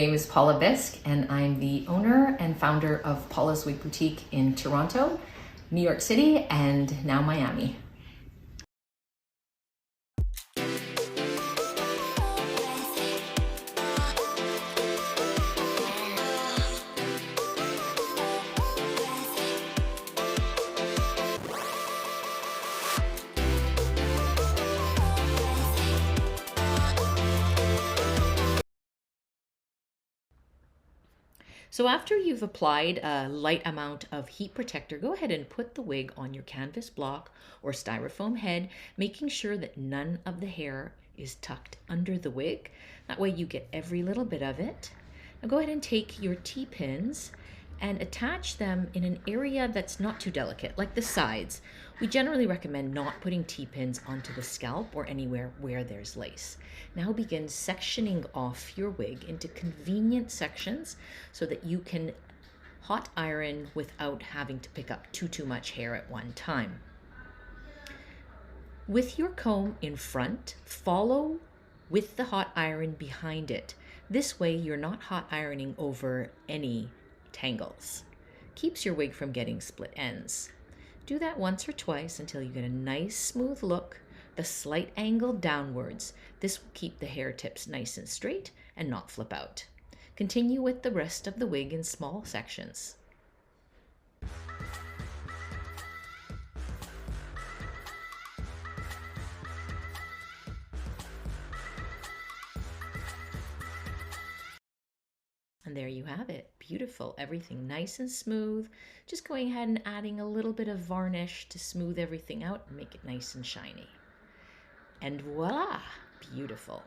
name is Paula Bisk, and I'm the owner and founder of Paula's Wig Boutique in Toronto, New York City, and now Miami. So after you've applied a light amount of heat protector, go ahead and put the wig on your canvas block or styrofoam head, making sure that none of the hair is tucked under the wig. That way you get every little bit of it. Now go ahead and take your T-pins and attach them in an area that's not too delicate, like the sides. We generally recommend not putting T-pins onto the scalp or anywhere where there's lace. Now begin sectioning off your wig into convenient sections so that you can hot iron without having to pick up too much hair at one time. With your comb in front, follow with the hot iron behind it. This way you're not hot ironing over any tangles. Keeps your wig from getting split ends. Do that once or twice until you get a nice smooth look, the slight angle downwards. This will keep the hair tips nice and straight and not flip out. Continue with the rest of the wig in small sections. And there you have it. Beautiful. Everything nice and smooth. Just going ahead and adding a little bit of varnish to smooth everything out and make it nice and shiny. And voila! Beautiful.